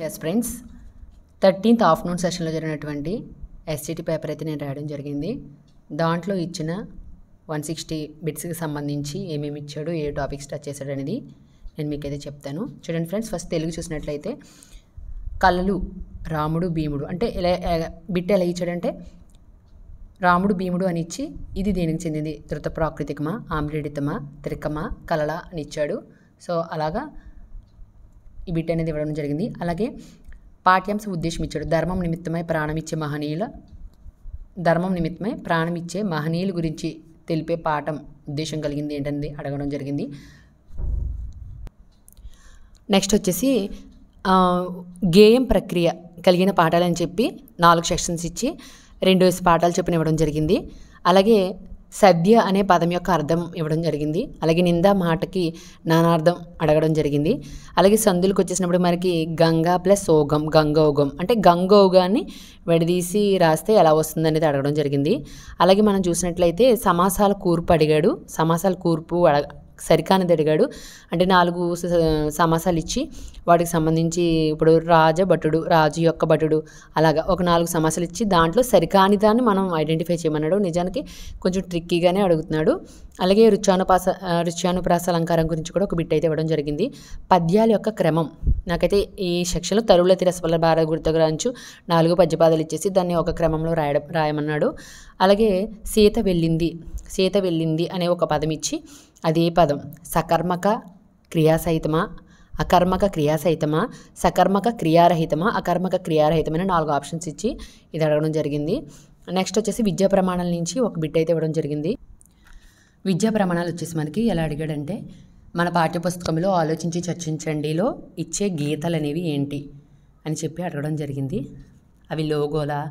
Yes friends, 13th afternoon సెషన్లో జరిగినటువంటి STT paper అయితే నేను రాయడం జరిగింది. దాంట్లో ఇచ్చిన 160 బిట్స్కి సంబంధించి ఏమేమి ఇచ్చాడు, ఏ టాపిక్స్ టచ్ చేశాడు అనేది నేను మీకైతే చెప్తాను. చూడండి ఫ్రెండ్స్, ఫస్ట్ తెలుగు చూసినట్లయితే కళలు రాముడు భీముడు అంటే బిట్ ఎలా ఇచ్చాడంటే రాముడు భీముడు అని ఇచ్చి ఇది దేనికి చెందింది, ధృత ప్రాకృతికమా, ఆమ్రేడితమా, త్రికమా, కళల అని ఇచ్చాడు. సో అలాగా ఈ బిట్ అనేది ఇవ్వడం జరిగింది. అలాగే పాఠ్యాంశ ఉద్దేశం ఇచ్చాడు. ధర్మం నిమిత్తమై ప్రాణమిచ్చే మహనీయుల గురించి తెలిపే పాఠం ఉద్దేశం కలిగింది ఏంటనేది అడగడం జరిగింది. నెక్స్ట్ వచ్చేసి గేయం ప్రక్రియ కలిగిన పాఠాలని చెప్పి 4 సెక్షన్స్ ఇచ్చి 2 పాఠాలు చొప్పున ఇవ్వడం జరిగింది. అలాగే సద్య అనే పదం యొక్క అర్థం ఇవ్వడం జరిగింది. అలాగే నిందా మాటకి నానార్థం అడగడం జరిగింది. అలాగే సందులకు వచ్చేసినప్పుడు మనకి గంగా ప్లస్ ఓగం, గంగోగం అంటే గంగోగాన్ని విడదీసి రాస్తే ఎలా వస్తుంది అనేది అడగడం జరిగింది. అలాగే మనం చూసినట్లయితే సమాసాల కూర్పు అడిగాడు. సమాసాల కూర్పు సరికానిది అడిగాడు. అంటే 4 సమాసాలు ఇచ్చి వాటికి సంబంధించి ఇప్పుడు రాజభటుడు, రాజు యొక్క భటుడు అలాగా ఒక 4 సమాసాలు ఇచ్చి దాంట్లో సరికాని దాన్ని మనం ఐడెంటిఫై చేయమన్నాడు. నిజానికి కొంచెం ట్రిక్కీగానే అడుగుతున్నాడు. అలాగే రుచ్యానుప్రాస అలంకారం గురించి కూడా ఒక బిట్ అయితే ఇవ్వడం జరిగింది. పద్యాల యొక్క క్రమం నాకైతే ఈ సెక్షన్లో తరులతి రసవల్ల భారత గుర్తుగ్రాంచు 4 పద్యపాదాలు ఇచ్చేసి దాన్ని ఒక క్రమంలో రాయమన్నాడు. అలాగే సీత వెళ్ళింది అనే ఒక పదం ఇచ్చి అదే పదం సకర్మక క్రియాసహితమా, అకర్మక క్రియాసహితమా, సకర్మక క్రియారహితమా, అకర్మక క్రియారహితమైన 4 ఆప్షన్స్ ఇచ్చి ఇది అడగడం జరిగింది. నెక్స్ట్ వచ్చేసి విద్యా ప్రమాణాల నుంచి ఒక బిట్ అయితే ఇవ్వడం జరిగింది. విద్యా ప్రమాణాలు వచ్చేసి మనకి ఎలా అడిగాడంటే మన పాఠ్యపుస్తకంలో ఆలోచించి చర్చించండిలో ఇచ్చే గీతలు అనేవి ఏంటి అని చెప్పి అడగడం జరిగింది. అవి లోగోలా,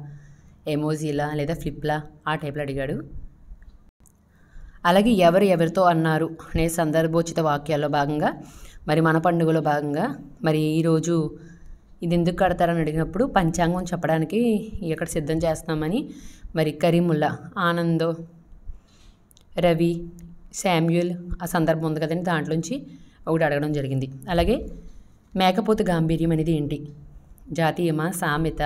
ఎమోజీలా లేదా ఫ్లిప్లా ఆ టైప్లో అడిగాడు. అలాగే ఎవరితో అన్నారు అనే సందర్భోచిత వాక్యాల్లో భాగంగా మరి మన పండుగలో భాగంగా మరి ఈరోజు ఇది ఎందుకు కడతారని అడిగినప్పుడు పంచాంగం చెప్పడానికి ఇక్కడ సిద్ధం చేస్తున్నామని మరి కరీముల్లా, ఆనందో, రవి, శామ్యూల్ ఆ సందర్భం ఉంది కదండి, దాంట్లోంచి ఒకటి అడగడం జరిగింది. అలాగే మేకపోతు గాంభీర్యం అనేది ఏంటి, జాతీయమా, సామెత,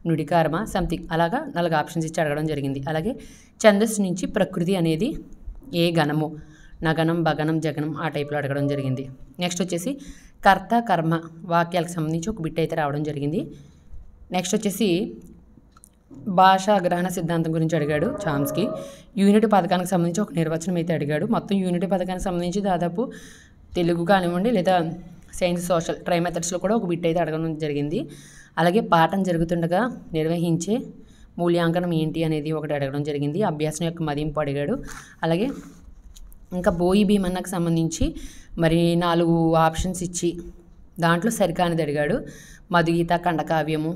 నుడికారమా, సంథింగ్ అలాగా 4 ఆప్షన్స్ ఇచ్చి అడగడం జరిగింది. అలాగే ఛందస్సు నుంచి ప్రకృతి అనేది ఏ గణము, నగనం, భగనం, జగనం ఆ టైప్లో అడగడం జరిగింది. నెక్స్ట్ వచ్చేసి కర్త కర్మ వాక్యాలకు సంబంధించి ఒక బిట్ అయితే రావడం జరిగింది. నెక్స్ట్ వచ్చేసి భాషా గ్రహణ సిద్ధాంతం గురించి అడిగాడు చామ్స్కీ. యూనిటీ పథకానికి సంబంధించి ఒక నిర్వచనం అయితే అడిగాడు. మొత్తం యూనిటీ పథకానికి సంబంధించి దాదాపు తెలుగు కానివ్వండి లేదా సైన్స్, సోషల్ ట్రై మెథడ్స్లో కూడా ఒక బిట్ అయితే అడగడం జరిగింది. అలాగే పాఠం జరుగుతుండగా నిర్వహించే మూల్యాంకనం ఏంటి అనేది ఒకటి అడగడం జరిగింది. అభ్యాసం యొక్క మదింపు అడిగాడు. అలాగే ఇంకా బోయి భీమన్నకు సంబంధించి మరి 4 ఆప్షన్స్ ఇచ్చి దాంట్లో సరికానిది అడిగాడు. మధుగీత, ఖండకావ్యము,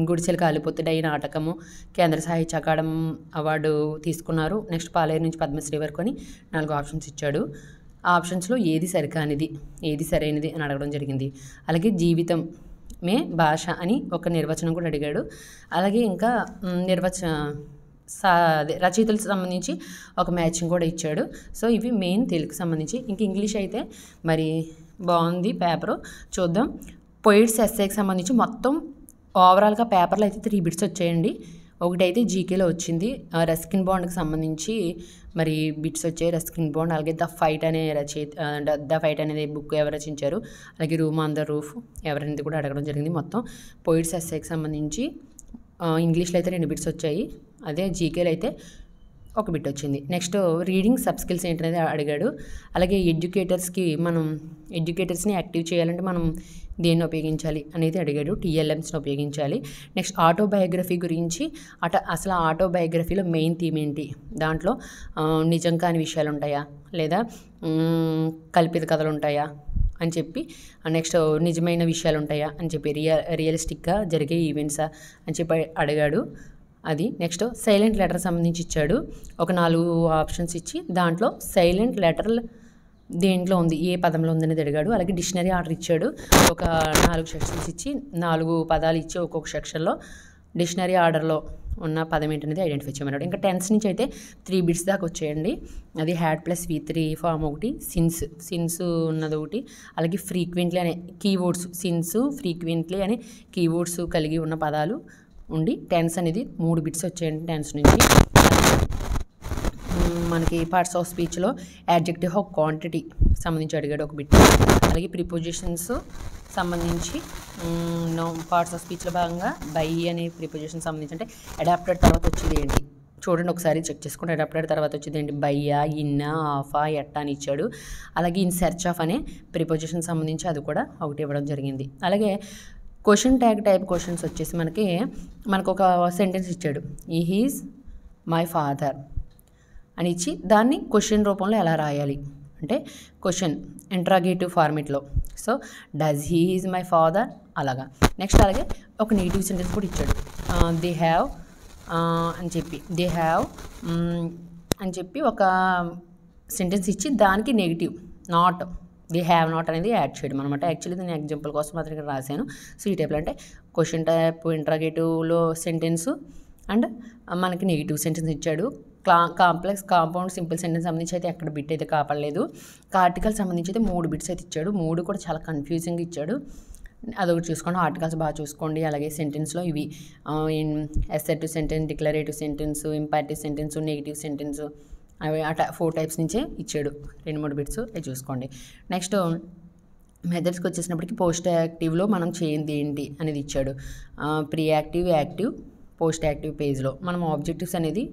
గుడిసెల కాలిపోతుడై నాటకము, కేంద్ర సాహిత్య అకాడమీ అవార్డు తీసుకున్నారు. నెక్స్ట్ పాలేరు నుంచి పద్మశ్రీ వరకు అని 4 ఆప్షన్స్ ఇచ్చాడు. ఆ ఆప్షన్స్లో ఏది సరికానిది, ఏది సరైనది అని అడగడం జరిగింది. అలాగే జీవితం మే భాష అని ఒక నిర్వచనం కూడా అడిగాడు. అలాగే ఇంకా రచయితలకు సంబంధించి ఒక మ్యాచింగ్ కూడా ఇచ్చాడు. సో ఇవి మెయిన్ తెలుగుకి సంబంధించి. ఇంక ఇంగ్లీష్ అయితే మరి బాగుంది పేపరు, చూద్దాం. పోయిట్స్ ఎస్ఏకి సంబంధించి మొత్తం ఓవరాల్గా పేపర్లో అయితే 3 బిట్స్ వచ్చాయండి. ఒకటైతే జీకేలో వచ్చింది. రస్కిన్ బాండ్కి సంబంధించి మరి బిట్స్ వచ్చాయి. రస్కిన్ బాండ్ అలాగే ద ఫైట్ అనేది బుక్ ఎవరు రచించారు, అలాగే రూమ్ ఆన్ ద రూఫ్ ఎవరనేది కూడా అడగడం జరిగింది. మొత్తం పోయిట్స్ ఎస్ఏకి సంబంధించి ఇంగ్లీష్లో అయితే 2 బిట్స్ వచ్చాయి. అదే జీకేలో అయితే ఒక బిట్ వచ్చింది. నెక్స్ట్ రీడింగ్ సబ్ స్కిల్స్ ఏంటనేది అడిగాడు. అలాగే ఎడ్యుకేటర్స్ని యాక్టివ్ చేయాలంటే మనం దేన్ని ఉపయోగించాలి అనేది అడిగాడు. టీఎల్ఎమ్స్ని ఉపయోగించాలి. నెక్స్ట్ ఆటోబయోగ్రఫీ గురించి అసలు ఆటోబయోగ్రఫీలో మెయిన్ థీమ్ ఏంటి, దాంట్లో నిజం కాని విషయాలు ఉంటాయా లేదా కల్పిత కథలు ఉంటాయా అని చెప్పి, నెక్స్ట్ నిజమైన విషయాలు ఉంటాయా అని చెప్పి, రియలిస్టిక్గా జరిగే ఈవెంట్సా అని చెప్పి అడిగాడు. అది నెక్స్ట్ సైలెంట్ లెటర్ సంబంధించి ఇచ్చాడు. ఒక 4 ఆప్షన్స్ ఇచ్చి దాంట్లో సైలెంట్ లెటర్ దేంట్లో ఉంది, ఏ పదంలో ఉందనేది అడిగాడు. అలాగే డిక్షనరీ ఆర్డర్ ఇచ్చాడు. ఒక 4 సెక్షన్స్ ఇచ్చి 4 పదాలు ఇచ్చి ఒక్కొక్క సెక్షన్లో డిక్షనరీ ఆర్డర్లో ఉన్న పదం ఏంటనేది ఐడెంటిఫై చేయమన్నాడు. ఇంకా టెన్స్ నుంచి అయితే 3 బిట్స్ దాకా వచ్చేయండి. అది హ్యాడ్ ప్లస్ V3 ఫామ్ ఒకటి, సిన్స్ ఉన్నది ఒకటి, అలాగే ఫ్రీక్వెంట్లీ అనే కీవర్డ్స్, సిన్స్ ఫ్రీక్వెంట్లీ అనే కీవర్డ్స్ కలిగి ఉన్న పదాలు ఉండి టెన్స్ అనేది 3 బిట్స్ వచ్చేయండి టెన్స్ నుంచి. మనకి పార్ట్స్ ఆఫ్ స్పీచ్లో యాడ్జెక్టివ్ ఆఫ్ క్వాంటిటీ సంబంధించి అడిగాడు ఒక బిట్. అలాగే ప్రిపోజిషన్స్ సంబంధించి పార్ట్స్ ఆఫ్ స్పీచ్లో భాగంగా బై అనే ప్రిపోజిషన్ సంబంధించి అంటే అడాప్టెడ్ తర్వాత వచ్చేది ఏంటి చూడండి, ఒకసారి చెక్ చేసుకోండి. అడాప్టెడ్ తర్వాత వచ్చేది ఏంటి, బయ్యా, ఇన్నా, ఆఫా, ఎట్టా అని ఇచ్చాడు. అలాగే ఇన్ సెర్చ్ ఆఫ్ అనే ప్రిపోజిషన్ సంబంధించి అది కూడా ఒకటి ఇవ్వడం జరిగింది. అలాగే క్వశ్చన్ ట్యాగ్ టైప్ క్వశ్చన్స్ వచ్చేసి మనకు ఒక సెంటెన్స్ ఇచ్చాడు, ఈ హీజ్ మై ఫాదర్ అని ఇచ్చి దాన్ని క్వశ్చన్ రూపంలో ఎలా రాయాలి అంటే క్వశ్చన్ ఇంట్రాగేటివ్ ఫార్మేట్లో. So does he is my father అలాగా. నెక్స్ట్ అలాగే ఒక నెగిటివ్ సెంటెన్స్ కూడా ఇచ్చాడు, దే హ్యావ్ అని చెప్పి ఒక సెంటెన్స్ ఇచ్చి దానికి negative not, they have not అనేది యాడ్ చేయడం అనమాట. యాక్చువల్లీ నేను ఎగ్జాంపుల్ కోసం మాత్రం ఇక్కడ రాశాను. సో ఈ టైప్లో అంటే క్వశ్చన్ టైప్ ఇంట్రాగేటివ్లో సెంటెన్స్ అండ్ మనకి నెగిటివ్ సెంటెన్స్ ఇచ్చాడు. కాంప్లెక్స్, కాంపౌండ్, సింపుల్ సెంటెన్స్ సంబంధించి అయితే ఎక్కడ బిట్ అయితే కాపడలేదు. ఆర్టికల్ సంబంధించి అయితే 3 బిట్స్ అయితే ఇచ్చాడు. 3 కూడా చాలా కన్ఫ్యూజింగ్ ఇచ్చాడు. అదొకటి చూసుకోండి. ఆర్టికల్స్ బాగా చూసుకోండి. అలాగే సెంటెన్స్లో ఇవి assertive sentence, declarative sentence, imperative sentence, negative sentence అవి 4 టైప్స్ నుంచే ఇచ్చాడు. 2-3 బిట్స్ అవి చూసుకోండి. నెక్స్ట్ మెథడ్స్కి వచ్చేసినప్పటికీ పోస్ట్ యాక్టివ్లో మనం చేయండి ఏంటి అనేది ఇచ్చాడు. Pre active, active, post active పేజ్లో మనం ఆబ్జెక్టివ్స్ అనేది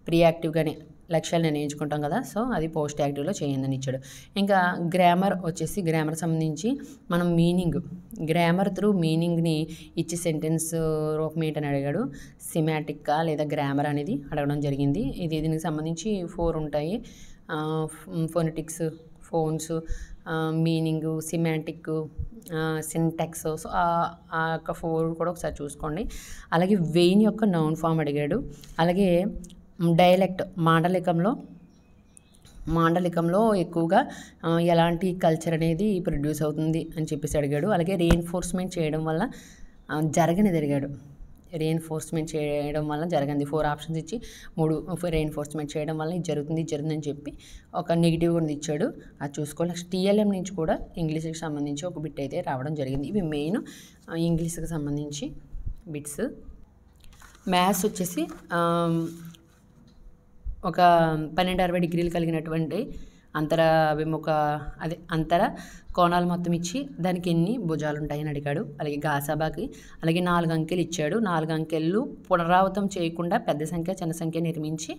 ప్రీ యాక్టివ్గానే లక్ష్యాలు నిర్ణయించుకుంటాం కదా, సో అది పోస్ట్ యాక్టివ్లో చేయండి అని ఇచ్చాడు. ఇంకా గ్రామర్ వచ్చేసి గ్రామర్ సంబంధించి మనం గ్రామర్ త్రూ మీనింగ్ని ఇచ్చి సెంటెన్స్ రూపం ఏంటని అడిగాడు. సిమాటిక్కా లేదా గ్రామర్ అనేది అడగడం జరిగింది. దీనికి సంబంధించి 4 ఉంటాయి, phonetics, phones, meaning, semantic, syntax. So ఆ యొక్క 4 కూడా ఒకసారి చూసుకోండి. అలాగే వెయిన్ యొక్క నౌన్ ఫామ్ అడిగాడు. అలాగే డైలెక్ట్, మాండలికంలో ఎక్కువగా ఎలాంటి కల్చర్ అనేది ప్రొడ్యూస్ అవుతుంది అని చెప్పేసి అడిగాడు. అలాగే రీఎన్ఫోర్స్మెంట్ చేయడం వల్ల జరగనిది అడిగాడు. రీఎన్ఫోర్స్మెంట్ చేయడం వల్ల జరగంది 4 ఆప్షన్స్ ఇచ్చి 3 రీఎన్ఫోర్స్మెంట్ చేయడం వల్ల ఇది జరుగుతుందని చెప్పి ఒక నెగిటివ్ కూడా ఇచ్చాడు. అది చూసుకోవాలి. నెక్స్ట్ TLM నుంచి కూడా ఇంగ్లీష్కి సంబంధించి ఒక బిట్ అయితే రావడం జరిగింది. ఇవి మెయిన్ ఇంగ్లీష్కి సంబంధించి బిట్స్. మ్యాథ్స్ వచ్చేసి ఒక 1260 డిగ్రీలు కలిగినటువంటి అంతర కోణాలు మొత్తం ఇచ్చి దానికి ఎన్ని భుజాలు ఉంటాయని అడిగాడు. అలాగే గాసాబాకి అలాగే 4 అంకెలు ఇచ్చాడు. 4 అంకెలు పునరావృతం చేయకుండా పెద్ద సంఖ్య చిన్న సంఖ్య నిర్మించి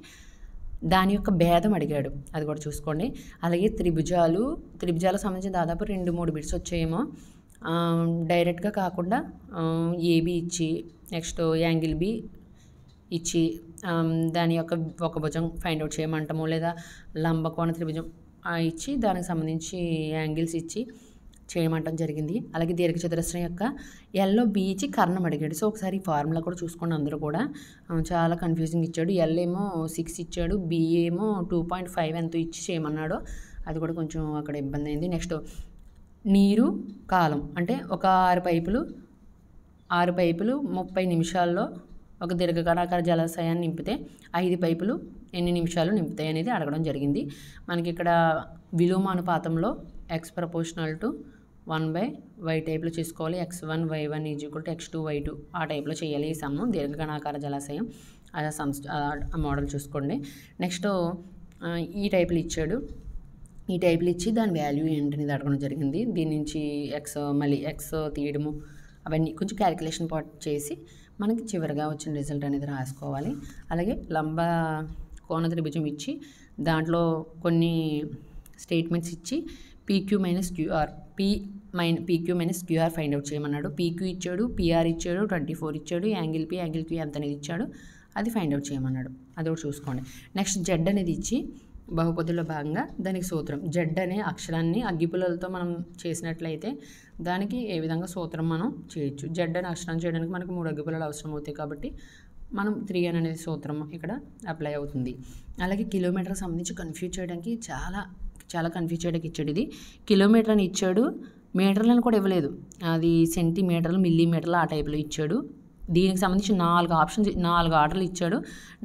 దాని యొక్క భేదం అడిగాడు. అది కూడా చూసుకోండి. అలాగే త్రిభుజాలకు సంబంధించి దాదాపు 2-3 బిట్స్ వచ్చాయేమో. డైరెక్ట్గా కాకుండా AB ఇచ్చి నెక్స్ట్ యాంగిల్ B ఇచ్చి దాని యొక్క ఒక భుజం ఫైండ్ అవుట్ చేయమంటాము, లేదా లంబకోణ త్రిభుజం ఇచ్చి దానికి సంబంధించి యాంగిల్స్ ఇచ్చి చేయమంటం జరిగింది. అలాగే దీర్ఘచతురస్రం యొక్క Lలో B ఇచ్చి కర్ణం అడిగాడు. సో ఒకసారి ఫార్ములా కూడా చూసుకోండి. అందరూ కూడా చాలా కన్ఫ్యూజింగ్ ఇచ్చాడు. L ఏమో 6 ఇచ్చాడు, B ఏమో 2.5 ఎంతో ఇచ్చి చేయమన్నాడు. అది కూడా కొంచెం అక్కడ ఇబ్బంది అయింది. నెక్స్ట్ నీరు కాలం అంటే ఒక 6 పైపులు 30 నిమిషాల్లో ఒక దీర్ఘకణాకార జలాశయాన్ని నింపితే 5 పైపులు ఎన్ని నిమిషాలు నింపుతాయి అనేది అడగడం జరిగింది. మనకి ఇక్కడ విలోమానుపాతంలో X ప్రపోర్షనల్ టు 1/y టైప్లో చేసుకోవాలి. X1 y1 = X2 y2 ఆ టైప్లో చేయాలి. ఈ సమ్ము దీర్ఘకణాకార జలాశయం ఆ మోడల్ చూసుకోండి. నెక్స్ట్ ఈ టైప్లు ఇచ్చాడు. ఈ టైప్లు ఇచ్చి దాని వాల్యూ ఏంటనేది అడగడం జరిగింది. దీని నుంచి మళ్ళీ X తీయడము అవన్నీ కొంచెం క్యాలిక్యులేషన్ పార్ట్ చేసి మనకి చివరిగా వచ్చిన రిజల్ట్ అనేది రాసుకోవాలి. అలాగే లంబ కోణ త్రిభుజం ఇచ్చి దాంట్లో కొన్ని స్టేట్మెంట్స్ ఇచ్చి PQ minus QR find out చేయమన్నాడు. PQ ఇచ్చాడు, PR ఇచ్చాడు, 24 ఇచ్చాడు, యాంగిల్ Q ఎంత అనేది ఇచ్చాడు, అది ఫైండ్ అవుట్ చేయమన్నాడు. అది కూడా చూసుకోండి. నెక్స్ట్ Z అనేది ఇచ్చి బహుపదిలో భాగంగా దానికి సూత్రం Z అనే అక్షరాన్ని అగ్గిపుల్లలతో మనం చేసినట్లయితే దానికి ఏ విధంగా సూత్రం మనం చేయొచ్చు. Z అనే అక్షరం చేయడానికి మనకు 3 అగ్గిపుల్లలు అవసరం అవుతాయి కాబట్టి మనం 3n అనేది సూత్రం ఇక్కడ అప్లై అవుతుంది. అలాగే కిలోమీటర్కి సంబంధించి కన్ఫ్యూజ్ చేయడానికి చాలా కన్ఫ్యూజ్ చేయడానికి ఇచ్చాడు. ఇది కిలోమీటర్ అని ఇచ్చాడు, మీటర్లను కూడా ఇవ్వలేదు. అది సెంటీమీటర్లు, మిల్లీమీటర్లు ఆ టైప్లో ఇచ్చాడు. దీనికి సంబంధించి 4 ఆర్డర్లు ఇచ్చాడు.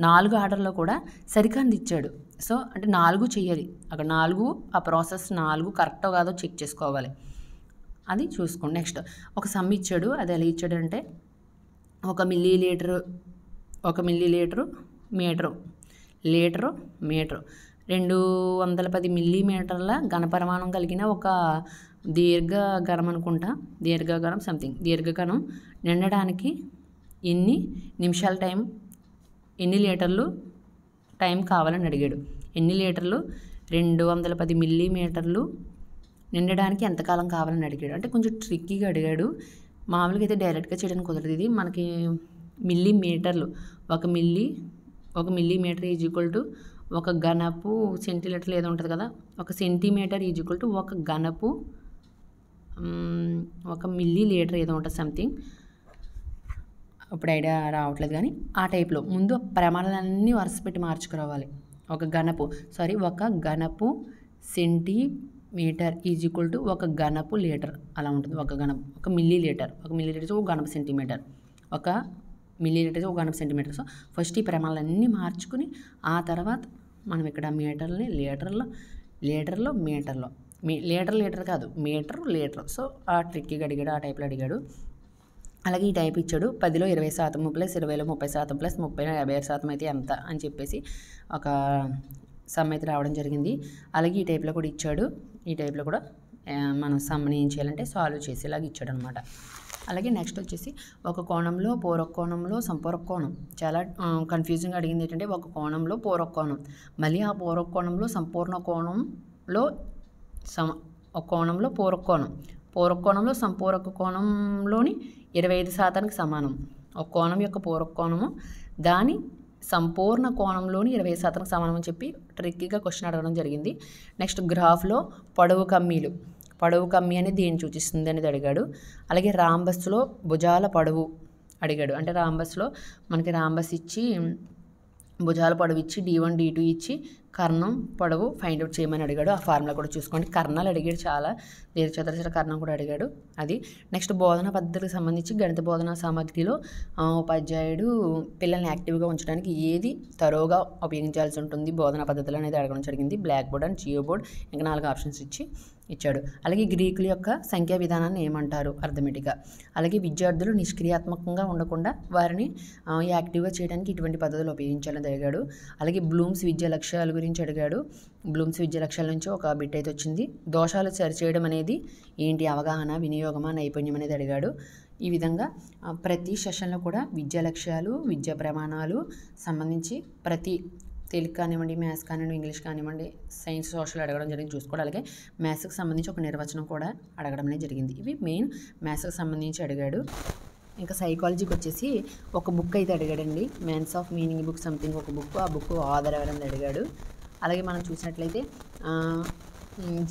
4 ఆర్డర్లో కూడా సరికానిది ఇచ్చాడు. సో అంటే 4 చేయాలి, అక్కడ 4 ఆ ప్రాసెస్ 4 కరెక్టో కాదో చెక్ చేసుకోవాలి, అది చూసుకోండి. నెక్స్ట్ ఒక సమ్ ఇచ్చాడు. అది ఎలా ఇచ్చాడంటే 1 మిల్లీ లీటరు మీటరు 210 మిల్లీమీటర్ల ఘనపరిమాణం కలిగిన ఒక దీర్ఘఘనం నిండడానికి ఎన్ని నిమిషాల ఎన్ని లీటర్లు టైం కావాలని అడిగాడు. ఎన్ని లీటర్లు 210 మిల్లీమీటర్లు నిండడానికి ఎంతకాలం కావాలని అడిగాడు. అంటే కొంచెం ట్రిక్కీగా అడిగాడు. మామూలుగా అయితే డైరెక్ట్గా చేయడానికి కుదరదు. ఇది మనకి మిల్లీమీటర్లు, 1 మిల్లీమీటర్ ఈజ్ ఈక్వల్ టు 1 ఘనపు సెంటీలీటర్లు ఏదో ఉంటుంది కదా, 1 సెంటీమీటర్ ఈజ్ ఈక్వల్ టు 1 ఘనపు 1 మిల్లీ లీటర్ ఏదో ఉంటుంది సంథింగ్, ఇప్పుడు ఐడియా రావట్లేదు. కానీ ఆ టైప్లో ముందు ప్రమాణాలన్నీ వరుస పెట్టి మార్చుకురావాలి. 1 ఘనపు సెంటీమీటర్ ఈజ్ ఈక్వల్ టు 1 ఘనపు లీటర్ అలా ఉంటుంది. 1 మిల్లీ లీటర్ 1 ఘనపు సెంటీమీటర్, 1 మిల్లీ లీటర్ 1 ఘనపు సెంటీమీటర్. సో ఫస్ట్ ఈ ప్రమాణాలన్నీ మార్చుకుని ఆ తర్వాత మనం ఇక్కడ మీటర్ని లీటర్లో లీటర్ కాదు లీటర్. సో ఆ ట్రిక్కీగా అడిగాడు, ఆ టైప్లో అడిగాడు. అలాగే ఈ టైప్ ఇచ్చాడు. 10లో 20% ప్లస్ 20లో 30% ప్లస్ 30లో 56% అయితే ఎంత అని చెప్పేసి ఒక సమ్ అయితే రావడం జరిగింది. అలాగే ఈ టైప్లో కూడా ఇచ్చాడు. ఈ టైప్లో కూడా మనం సమ్ని ఏం చేయాలంటే సాల్వ్ చేసేలాగా ఇచ్చాడు అనమాట. అలాగే నెక్స్ట్ వచ్చేసి ఒక కోణంలో పూరక కోణంలో సంపూరక కోణం. చాలా కన్ఫ్యూజింగ్గా అడిగింది ఏంటంటే ఒక కోణంలో పూరక కోణం, మళ్ళీ ఆ పూరక కోణంలో సంపూర్ణ కోణంలో ఒక కోణంలో పూరక కోణంలో సంపూరక కోణంలోని 25%కి సమానం. ఒక కోణం యొక్క పూరక కోణము దాని సంపూర్ణ కోణంలోని 20%కి సమానం అని చెప్పి ట్రిక్కీగా క్వశ్చన్ అడగడం జరిగింది. నెక్స్ట్ గ్రాఫ్లో పొడవు కమ్మి అనేది దేన్ని సూచిస్తుంది అనేది అడిగాడు. అలాగే రాంబస్లో భుజాల పొడవు అడిగాడు. అంటే రాంబస్లో మనకి రాంబస్ ఇచ్చి భుజాల పొడవు ఇచ్చి D1 D2 ఇచ్చి కర్ణం పొడవు ఫైండ్ అవుట్ చేయమని అడిగాడు. ఆ ఫార్ములా కూడా చూసుకోండి. కర్ణాలు అడిగాడు, చాలా దీర్ఘచతురస్ర కర్ణం కూడా అడిగాడు. అది నెక్స్ట్ బోధనా పద్ధతికి సంబంధించి గణిత బోధనా సామగ్రిలో ఉపాధ్యాయుడు పిల్లల్ని యాక్టివ్గా ఉంచడానికి ఏది తరోగా ఉపయోగించాల్సి ఉంటుంది బోధనా పద్ధతులు అనేది అడగడం జరిగింది. Blackboard and geoboard, ఇంకా 4 ఆప్షన్స్ ఇచ్చాడు. అలాగే గ్రీకుల యొక్క సంఖ్యా విధానాన్ని ఏమంటారు అర్థమెటిక్గా. అలాగే విద్యార్థులు నిష్క్రియాత్మకంగా ఉండకుండా వారిని యాక్టివ్గా చేయడానికి ఇటువంటి పద్ధతులు ఉపయోగించాలని అడిగాడు. అలాగే బ్లూమ్స్ విద్యా లక్ష్యాల గురించి అడిగాడు. బ్లూమ్స్ విద్యా లక్ష్యాల నుంచి ఒక బిట్ అయితే వచ్చింది. దోషాలు సరిచేయడం అనేది ఏంటి, అవగాహన, వినియోగమా, నైపుణ్యం అనేది అడిగాడు. ఈ విధంగా ప్రతి సెషన్లో కూడా విద్యా లక్ష్యాలు, విద్యా ప్రమాణాలు సంబంధించి ప్రతి తెలుగు కానివ్వండి, మ్యాథ్స్ కానివ్వండి, ఇంగ్లీష్ కానివ్వండి, సైన్స్, సోషల్ అడగడం జరిగింది చూసుకోవడం. అలాగే మ్యాథ్స్కి సంబంధించి ఒక నిర్వచనం కూడా అడగడం అనేది జరిగింది. ఇవి మెయిన్ మ్యాథ్స్కి సంబంధించి అడిగాడు. ఇంకా సైకాలజీకి వచ్చేసి ఒక బుక్ అయితే అడిగాడండి. మ్యాన్స్ ఆఫ్ మీనింగ్ బుక్ సంథింగ్ ఒక బుక్, ఆ బుక్ ఆధార్ ఎవరని అడిగాడు. అలాగే మనం చూసినట్లయితే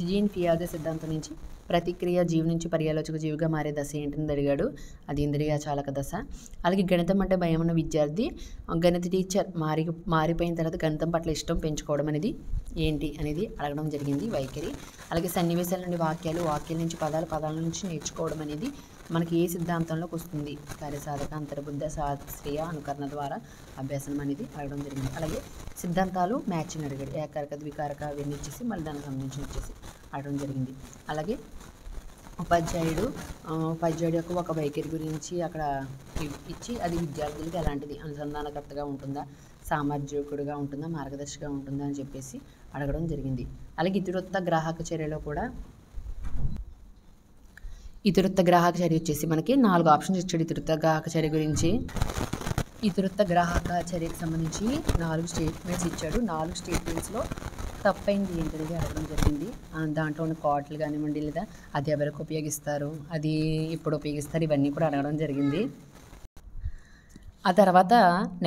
జీన్ పియాజే సిద్ధాంతం నుంచి ప్రతిక్రియ జీవి నుంచి పర్యాలోచక జీవిగా మారే దశ ఏంటని అడిగాడు. అది ఇంద్రియ చాలక దశ. అలాగే గణితం అంటే భయం ఉన్న విద్యార్థి గణిత టీచర్ మారిపోయిన తర్వాత గణితం పట్ల ఇష్టం పెంచుకోవడం అనేది ఏంటి అనేది అడగడం జరిగింది. వైఖరి. అలాగే సన్నివేశాల నుండి వాక్యాల నుంచి పదాల నుంచి నేర్చుకోవడం అనేది మనకి ఏ సిద్ధాంతంలోకి వస్తుంది, కార్యసాధక, అంతర్బుద్ధ, శాస్త్రీయ అనుకరణ ద్వారా అభ్యాసం అనేది అడగడం జరిగింది. అలాగే సిద్ధాంతాలు మ్యాచింగ్ అడిగాడు. ఏకారక, ద్వికారక అవన్నీ ఇచ్చేసి మళ్ళీ దానికి సంబంధించి వచ్చేసి అడగడం జరిగింది. అలాగే ఉపాధ్యాయుడు యొక్క ఒక వైఖరి గురించి అక్కడ ఇచ్చి అది విద్యార్థులకి ఎలాంటిది, అనుసంధానకర్తగా ఉంటుందా, సామర్థ్యకుడిగా ఉంటుందా, మార్గదర్శిగా ఉంటుందా అని చెప్పేసి అడగడం జరిగింది. అలాగే ఇతివృత్త గ్రాహక చర్యలో కూడా ఇతివృత్త గ్రాహక చర్య వచ్చేసి మనకి 4 ఆప్షన్స్ ఇచ్చాడు. ఇతివృత్త గ్రాహక చర్య గురించి ఇతివృత్త గ్రాహక చర్యకు సంబంధించి 4 స్టేట్మెంట్స్ ఇచ్చాడు. 4 స్టేట్మెంట్స్లో తప్పైంది ఏంటనేది అడగడం జరిగింది. దాంట్లో ఉన్న కోట్లు కానివ్వండి, లేదా అది ఎవరికి ఉపయోగిస్తారు, అది ఎప్పుడు ఉపయోగిస్తారు, ఇవన్నీ కూడా అడగడం జరిగింది. ఆ తర్వాత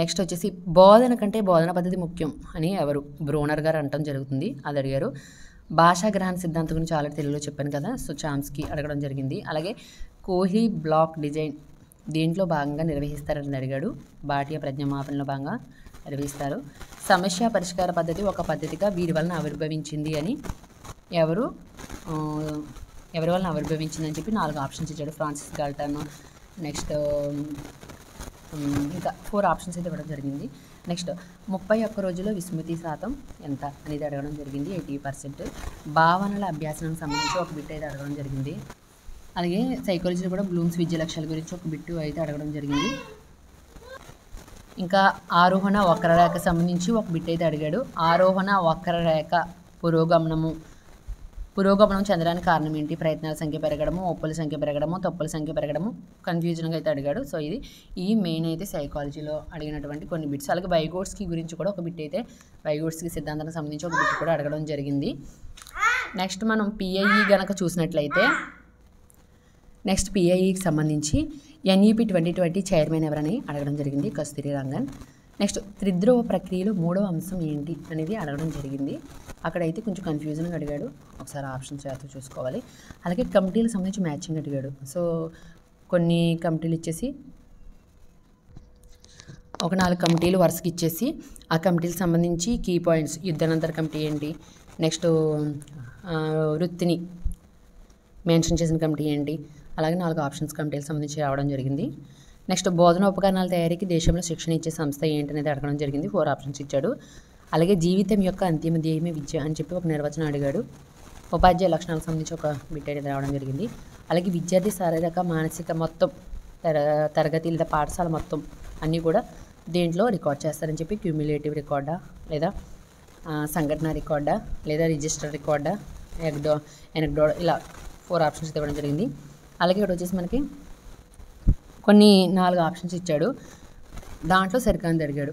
నెక్స్ట్ వచ్చేసి బోధన కంటే బోధన పద్ధతి ముఖ్యం అని బ్రోనర్ గారు అనటం జరుగుతుంది. అది అడిగారు. భాషా గ్రహణ సిద్ధాంతం గురించి ఆల్రెడీ తెలుగులో చెప్పాను కదా, సో చామ్స్కీ అడగడం జరిగింది. అలాగే కోహ్లీ బ్లాక్ డిజైన్ దీంట్లో భాగంగా నిర్వహిస్తారని అడిగాడు. భాటీయ ప్రజ్ఞామాపనలో భాగంగా నిర్వహిస్తారు. సమస్య పరిష్కార పద్ధతి ఒక పద్ధతిగా వీరి వలన ఆవిర్భవించింది అని ఎవరి వలన ఆవిర్భవించిందని చెప్పి 4 ఆప్షన్స్ ఇచ్చాడు. ఫ్రాన్సిస్ గాల్టన్, నెక్స్ట్ ఇంకా 4 ఆప్షన్స్ అయితే ఇవ్వడం జరిగింది. నెక్స్ట్ 31 రోజుల్లో విస్మృతి శాతం ఎంత అనేది అడగడం జరిగింది, 80%. భావనల అభ్యాసానికి సంబంధించి ఒక బిట్ అయితే అడగడం జరిగింది. అలాగే సైకాలజీలో కూడా బ్లూమ్స్ విద్య లక్ష్యాల గురించి ఒక బిట్టు అయితే అడగడం జరిగింది. ఇంకా ఆరోహణ వక్రరేఖ సంబంధించి ఒక బిట్ అయితే అడిగాడు. ఆరోహణ వక్రరేఖ పురోగమనం చెందడానికి కారణం ఏంటి? ప్రయత్నాల సంఖ్య పెరగడము, ఒప్పుల సంఖ్య పెరగడము, తప్పుల సంఖ్య పెరగడము, కన్ఫ్యూజన్గా అయితే అడిగాడు. సో ఈ మెయిన్ అయితే సైకాలజీలో అడిగినటువంటి కొన్ని బిట్స్. అలాగే వైగోట్స్కి గురించి కూడా ఒక బిట్ అయితే, వైగోట్స్కి సిద్ధాంతానికి సంబంధించి ఒక బిట్ కూడా అడగడం జరిగింది. నెక్స్ట్ మనం పిఐఈ గనక చూసినట్లయితే, నెక్స్ట్ పిఐఈకి సంబంధించి ఎన్ఈపి 2020 చైర్మన్ ఎవరని అడగడం జరిగింది, కస్తూరి రంగన్. నెక్స్ట్ త్రిధ్రువ ప్రక్రియలో 3వ అంశం ఏంటి అనేది అడగడం జరిగింది. అక్కడైతే కొంచెం కన్ఫ్యూజన్గా అడిగాడు, ఒకసారి ఆప్షన్స్ చేత చూసుకోవాలి. అలాగే కమిటీలకు సంబంధించి మ్యాచింగ్ అడిగాడు. సో కొన్ని కమిటీలు ఇచ్చేసి ఒక 4 కమిటీలు వరుసకి ఇచ్చేసి ఆ కమిటీలకు సంబంధించి కీ పాయింట్స్, యుద్ధానంతర కమిటీ ఏంటి, నెక్స్ట్ వృత్తిని మెన్షన్ చేసిన కమిటీ ఏంటి, అలాగే 4 ఆప్షన్స్ కమిటీలకు సంబంధించి రావడం జరిగింది. నెక్స్ట్ బోధన ఉపకరణాల తయారీకి దేశంలో శిక్షణ ఇచ్చే సంస్థ ఏంటనేది అడగడం జరిగింది, 4 ఆప్షన్స్ ఇచ్చాడు. అలాగే జీవితం యొక్క అంతిమ ధ్యేయమే విద్య అని చెప్పి ఒక నిర్వచనం అడిగాడు. ఉపాధ్యాయ లక్షణాలకు సంబంధించి ఒక బిట్ అనేది రావడం జరిగింది. అలాగే విద్యార్థి శారీరక మానసిక మొత్తం తరగతి లేదా పాఠశాల మొత్తం అన్నీ కూడా దేంట్లో రికార్డ్ చేస్తారని చెప్పి క్యూములేటివ్ రికార్డా, లేదా సంఘటన రికార్డా, లేదా రిజిస్టర్ రికార్డా, ఎనక్డోట్, ఇలా 4 ఆప్షన్స్ ఇవ్వడం జరిగింది. అలాగే ఇక్కడ వచ్చేసి మనకి కొన్ని 4 ఆప్షన్స్ ఇచ్చాడు. దాంట్లో సరికాంది అడిగాడు.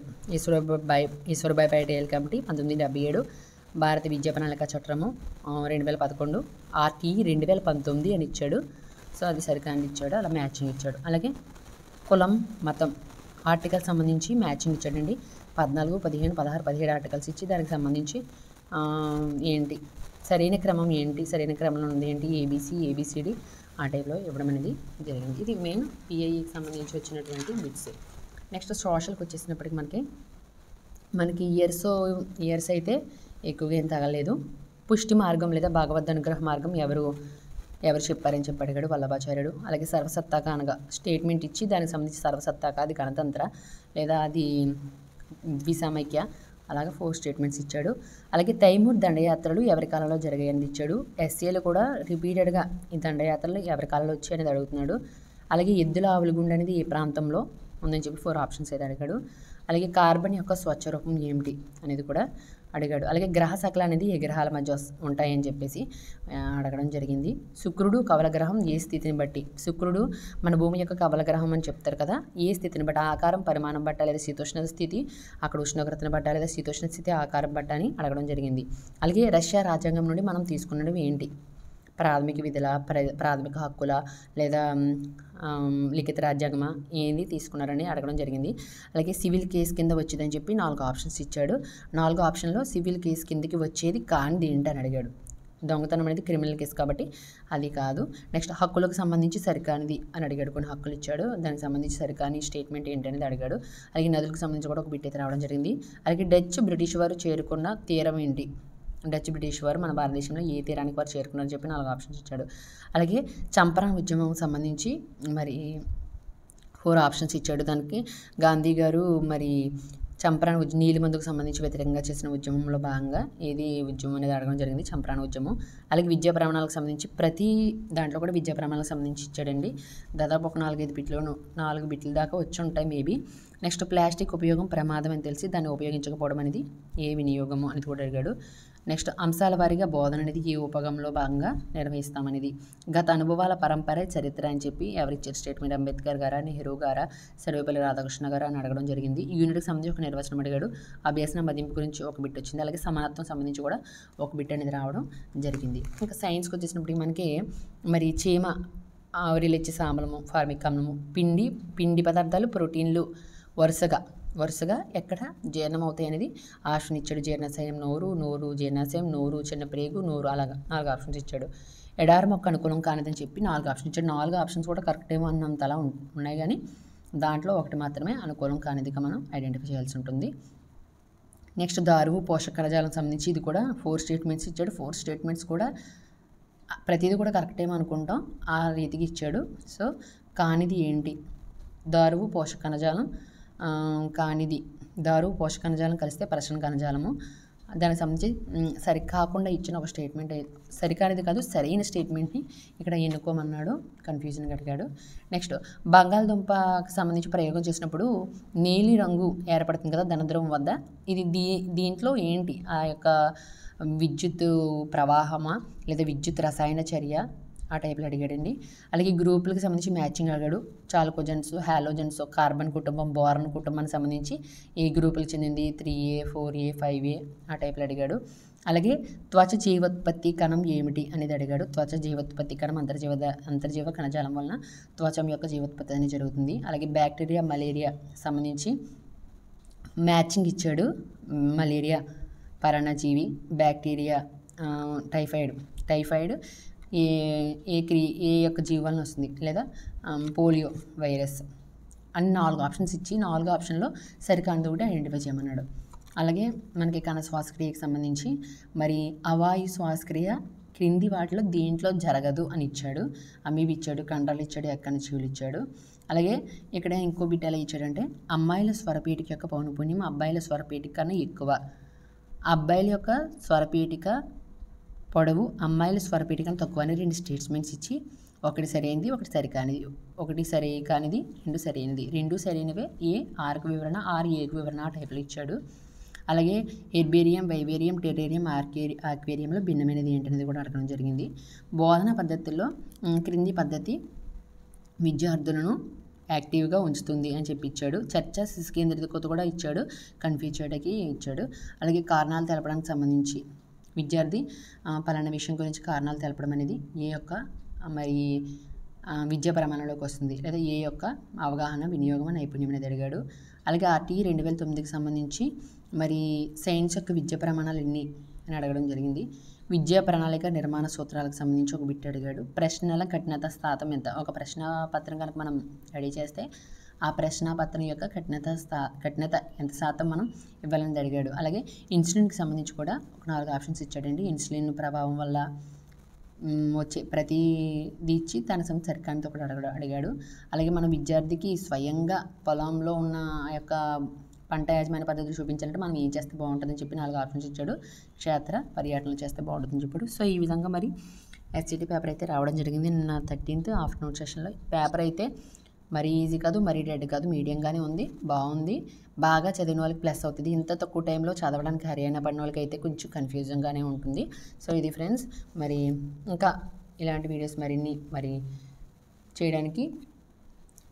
ఈశ్వరబాయ్ పటేల్ కమిటీ 1977, భారత విద్యా ప్రణాళిక చట్టము 2011, ఆర్టీ 2019 అని ఇచ్చాడు. సో అది సరికాంది ఇచ్చాడు, అలా మ్యాచింగ్ ఇచ్చాడు. అలాగే కులం మతం ఆర్టికల్ సంబంధించి మ్యాచింగ్ ఇచ్చాడండి. 14, 15, 16, 17 ఆర్టికల్స్ ఇచ్చి దానికి సంబంధించి ఏంటి సరైన క్రమం ఏంటి, సరైన క్రమంలో ఉంది ఏంటి, ఏబిసిడి ఆ టైప్లో ఇవ్వడం అనేది జరిగింది. ఇది మెయిన్ పిఐఈకి సంబంధించి వచ్చినటువంటి బిట్స్. నెక్స్ట్ సోషల్కి వచ్చేసినప్పటికి మనకి ఇయర్స్ అయితే ఎక్కువగా ఏం తగలేదు. పుష్టి మార్గం లేదా భగవద్ అనుగ్రహ మార్గం ఎవరు చెప్పారని చెప్పి అడిగాడు, వల్లభాచార్యుడు. అలాగే సర్వసత్తాక అనగా స్టేట్మెంట్ ఇచ్చి దానికి సంబంధించి సర్వసత్తాక అది గణతంత్ర లేదా అది ద్విసమైక్య, అలాగే 4 స్టేట్మెంట్స్ ఇచ్చాడు. అలాగే తైమూర్ దండయాత్రలు ఎవరి కాలంలో జరిగాయని ఇచ్చాడు. ఎస్ఏలు కూడా రిపీటెడ్గా ఈ దండయాత్రలు ఎవరి కాలంలో వచ్చాయి అనేది అడుగుతున్నాడు. అలాగే ఎద్దుల ఆవులగుండు అనేది ఏ ప్రాంతంలో ఉందని చెప్పి 4 ఆప్షన్స్ అయితే అడిగాడు. అలాగే కార్బన్ యొక్క స్వచ్ఛ రూపం ఏమిటి అనేది కూడా అడిగాడు. అలాగే గ్రహ శకల అనేది ఏ గ్రహాల మధ్య ఉంటాయని చెప్పేసి అడగడం జరిగింది. శుక్రుడు కవల గ్రహం ఏ స్థితిని బట్టి, శుక్రుడు మన భూమి యొక్క కవల గ్రహం అని చెప్తారు కదా, ఏ స్థితిని బట్టి, ఆకారం పరిమాణం బట్ట లేదా శీతోష్ణ స్థితి, అక్కడ ఉష్ణోగ్రతను బట్ట లేదా శీతోష్ణ స్థితి ఆకారం బట్ట అని అడగడం జరిగింది. అలాగే రష్యా రాజ్యాంగం నుండి మనం తీసుకున్నవి ఏంటి, ప్రాథమిక విధుల, ప్రాథమిక హక్కుల లేదా లిఖిత రాజ్యాంగమా ఏంది తీసుకున్నారని అడగడం జరిగింది. అలాగే సివిల్ కేసు కింద వచ్చేదని చెప్పి 4 ఆప్షన్స్ ఇచ్చాడు. 4 ఆప్షన్లో సివిల్ కేసు కిందకి వచ్చేది కానిది ఏంటి అని అడిగాడు. దొంగతనం అనేది క్రిమినల్ కేసు కాబట్టి అది కాదు. నెక్స్ట్ హక్కులకు సంబంధించి సరికానిది అని అడిగాడు, కొన్ని హక్కులు ఇచ్చాడు, దానికి సంబంధించి సరికాని స్టేట్మెంట్ ఏంటి అనేది అడిగాడు. అలాగే నదులకు సంబంధించి కూడా ఒక బిట్ అయితే రావడం జరిగింది. అలాగే డచ్ బ్రిటిష్ వారు చేరుకున్న తీరం ఏంటి, డచ్ బ్రిటిష్ వారు మన భారతదేశంలో ఏ తీరానికి వారు చేరుకున్నారని చెప్పి 4 ఆప్షన్స్ ఇచ్చాడు. అలాగే చంపారన్ ఉద్యమం సంబంధించి 4 ఆప్షన్స్ ఇచ్చాడు. దానికి గాంధీ గారు చంపారన్ నీలి మందుకు సంబంధించి వ్యతిరేకంగా చేసిన ఉద్యమంలో భాగంగా ఏది ఉద్యమం అనేది అడగడం జరిగింది, చంపారన్ ఉద్యమం. అలాగే విద్యా ప్రమాణాలకు సంబంధించి ప్రతి దాంట్లో కూడా విద్యా ప్రమాణాలకు సంబంధించి ఇచ్చాడండి. దాదాపు ఒక 4 బిట్లు దాకా వచ్చి ఉంటాయి మేబీ. నెక్స్ట్ ప్లాస్టిక్ ఉపయోగం ప్రమాదం అని తెలిసి దాన్ని ఉపయోగించకపోవడం అనేది ఏ వినియోగము అనేది కూడా అడిగాడు. నెక్స్ట్ అంశాల వారీగా బోధన అనేది ఏ ఉపగంలో భాగంగా నిర్వహిస్తామనేది. గత అనుభవాల పరంపరే చరిత్ర అని చెప్పి ఎవరిచ్చారు స్టేట్మెంట్, అంబేద్కర్ గారా, నెహ్రూ గారా, సర్వేపల్లి రాధాకృష్ణ గారా అని అడగడం జరిగింది. ఈ యూనిట్కి సంబంధించి ఒక నిర్వచనం అడిగాడు. అభ్యాసన మదింపు గురించి ఒక బిట్ వచ్చింది. అలాగే సమానత్వం సంబంధించి కూడా ఒక బిట్ అనేది రావడం జరిగింది. ఇంకా సైన్స్కి వచ్చేసినప్పటికీ మనకి చీమ ఆవిరిలిచ్చే ఆమ్లము, ఫార్మిక్ ఆమ్లము, పిండి పదార్థాలు, ప్రోటీన్లు వరుసగా ఎక్కడ జీర్ణం అవుతాయి అనేది ఆప్షన్ ఇచ్చాడు. జీర్ణాశయం నోరు జీర్ణాశయం నోరు చిన్న ప్రేగు నోరు, అలాగా 4 ఆప్షన్స్ ఇచ్చాడు. ఎడారి మొక్క అనుకూలం కానిదని చెప్పి 4 ఆప్షన్స్ ఇచ్చాడు. 4 ఆప్షన్స్ కూడా కరెక్ట్ ఏమో అన్నంత అలా ఉన్నాయి, కానీ దాంట్లో ఒకటి మాత్రమే అనుకూలం కానిదిగా మనం ఐడెంటిఫై చేయాల్సి ఉంటుంది. నెక్స్ట్ దారువు పోషక కణజాలం సంబంధించి ఇది కూడా 4 స్టేట్మెంట్స్ ఇచ్చాడు. 4 స్టేట్మెంట్స్ కూడా ప్రతిదీ కూడా కరెక్ట్ ఏమో అనుకుంటాం, ఆ రీతికి ఇచ్చాడు. సో కానిది ఏంటి దారువు పోషక కణజాలం కానిది. దారువు పోషక కణజాలం కలిస్తే ప్రసరణ కణజాలము. దానికి సంబంధించి సరికాకుండా ఇచ్చిన ఒక స్టేట్మెంట్, సరికానిది కాదు సరైన స్టేట్మెంట్ని ఇక్కడ ఎన్నుకోమన్నాడు. కన్ఫ్యూజన్గా అడిగాడు. నెక్స్ట్, బంగాళదుంపకు సంబంధించి ప్రయోగం చేసినప్పుడు నీలి రంగు ఏర్పడుతుంది కదా ధనద్రవం వద్ద. ఇది దీంట్లో ఏంటి? ఆ యొక్క విద్యుత్ ప్రవాహమా లేదా విద్యుత్ రసాయన చర్య? ఆ టైప్లో అడిగాడండి. అలాగే గ్రూపులకు సంబంధించి మ్యాచింగ్ అడిగాడు. చాల్కోజన్స్, హాలోజన్స్, కార్బన్ కుటుంబం, బోరాన్ కుటుంబానికి సంబంధించి ఏ గ్రూపులకు చెందింది, 3A, 4A, 5A ఆ టైప్లో అడిగాడు. అలాగే త్వచ జీవోత్పత్తి కణం ఏమిటి అనేది అడిగాడు. త్వచ జీవోత్పత్తి కణం అంతర్జీవ కణజాలం వలన త్వచం యొక్క జీవోత్పత్తి అనేది జరుగుతుంది. అలాగే బ్యాక్టీరియా, మలేరియా సంబంధించి మ్యాచింగ్ ఇచ్చాడు. మలేరియా పరాన్నజీవి, బ్యాక్టీరియా టైఫాయిడ్ ఏ యొక్క జీవి వలన వస్తుంది, లేదా పోలియో వైరస్ అని 4 ఆప్షన్స్ ఇచ్చి 4 ఆప్షన్లో సరికానిది కూడా ఐడెంటిఫై చేయమన్నాడు. అలాగే మనకి కణ శ్వాసక్రియకి సంబంధించి మరి అవాయు శ్వాసక్రియ క్రింది వాటిలో దేంట్లో జరగదు అని ఇచ్చాడు. అమీబ్ ఇచ్చాడు, కండరాలు ఇచ్చాడు, ఎక్కనిచీవులు ఇచ్చాడు. అలాగే ఇక్కడ ఇంకో బిట్ ఎలా ఇచ్చాడంటే అమ్మాయిల స్వరపేటిక యొక్క పౌనపుణ్యం అబ్బాయిల స్వరపేటిక కన్నా ఎక్కువ. అబ్బాయిల యొక్క స్వరపేటిక పొడవు అమ్మాయిల స్వరపేటికను తక్కువ అని 2 స్టేట్మెంట్స్ ఇచ్చి ఒకటి సరైనది, ఒకటి సరికానిది, ఒకటి సరికానిది, 2 సరైనది. 2 సరైనవే ఏ ఆర్కు వివరణ, ఆర్ ఏకు వివరణ ఆ టైప్లో ఇచ్చాడు. అలాగే హెర్బేరియం, వైవేరియం, టెరేరియం, ఆక్వేరియంలో భిన్నమైనది ఏంటనేది కూడా అడగడం జరిగింది. బోధన పద్ధతుల్లో క్రింది పద్ధతి విద్యార్థులను యాక్టివ్గా ఉంచుతుంది అని చెప్పి ఇచ్చాడు. చర్చ శిశు కేంద్రీకృత కూడా ఇచ్చాడు, కన్ఫ్యూజ్ చేయడానికి ఇచ్చాడు. అలాగే కారణాలు తెలపడానికి సంబంధించి విద్యార్థి పలానా విషయం గురించి కారణాలు తెలపడం అనేది ఏ యొక్క మరి విద్యా ప్రమాణంలోకి వస్తుంది, లేదా ఏ యొక్క అవగాహన, వినియోగం, నైపుణ్యం అనేది అడిగాడు. అలాగే RTE 2009కి సంబంధించి మరి సైన్స్ యొక్క విద్యా ప్రమాణాలు ఎన్ని అని అడగడం జరిగింది. విద్యా ప్రణాళిక నిర్మాణ సూత్రాలకు సంబంధించి ఒక బిట్ అడిగాడు. ప్రశ్నల కఠినత శాతం ఎంత? ఒక ప్రశ్న పత్రం కనుక మనం రెడీ చేస్తే ఆ ప్రశ్నపత్రం యొక్క కఠినత ఎంత శాతం మనం ఇవ్వాలని అడిగాడు. అలాగే ఇన్సులిన్కి సంబంధించి కూడా ఒక 4 ఆప్షన్స్ ఇచ్చాడండి. ఇన్సులిన్ ప్రభావం వల్ల వచ్చే ప్రతిదీ ఇచ్చి తన సరికానితో కూడా అడిగాడు. అలాగే మన విద్యార్థికి స్వయంగా పొలంలో ఉన్న ఆ యొక్క పంట యాజమాన్య పద్ధతులు చూపించాలంటే మనం ఏం చేస్తే బాగుంటుందని చెప్పి 4 ఆప్షన్స్ ఇచ్చాడు. క్షేత్ర పర్యటనలు చేస్తే బాగుంటుందని చెప్పాడు. సో ఈ విధంగా మరి SCT పేపర్ అయితే రావడం జరిగింది నిన్న 13th ఆఫ్టర్నూన్ సెషన్లో. పేపర్ అయితే మరీ ఈజీ కాదు, మరీ డెడ్ కాదు, మీడియంగానే ఉంది, బాగుంది. బాగా చదివిన వాళ్ళకి ప్లస్ అవుతుంది. ఇంత తక్కువ టైంలో చదవడానికి హర్యానా పడిన వాళ్ళకి అయితే కొంచెం కన్ఫ్యూజన్గానే ఉంటుంది. సో ఇది ఫ్రెండ్స్, మరి ఇంకా ఇలాంటి వీడియోస్ మరిన్ని మరి చేయడానికి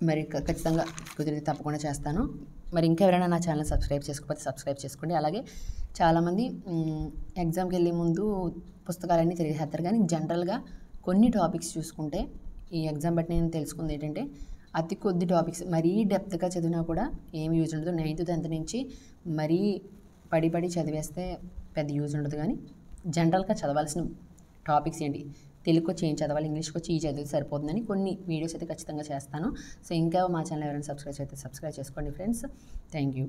మరి ఖచ్చితంగా కుదిరితే తప్పకుండా చేస్తాను. మరి ఇంకెవరైనా నా ఛానల్ సబ్స్క్రైబ్ చేసుకోకపోతే సబ్స్క్రైబ్ చేసుకోండి. అలాగే చాలామంది ఎగ్జామ్కి వెళ్ళే ముందు పుస్తకాలన్నీ తిరిగేస్తారు, కానీ జనరల్గా కొన్ని టాపిక్స్ చూసుకుంటే ఈ ఎగ్జామ్ బట్టి నేను తెలుసుకుంది ఏంటంటే అతి కొద్ది టాపిక్స్ మరీ డెప్త్గా చదివినా కూడా ఏమి యూజ్ ఉండదు. 9th 10th నుంచి మరీ పడి చదివేస్తే పెద్ద యూజ్ ఉండదు. కానీ జనరల్గా చదవాల్సిన టాపిక్స్ ఏంటి, తెలుగుకి వచ్చి ఏం చదవాలి, ఇంగ్లీష్కి వచ్చి ఈ చదివితే సరిపోతుందని కొన్ని వీడియోస్ అయితే ఖచ్చితంగా చేస్తాను. సో ఇంకా మా ఛానల్ ఎవరైనా సబ్స్క్రైబ్ చేసుకోండి ఫ్రెండ్స్. Thank you.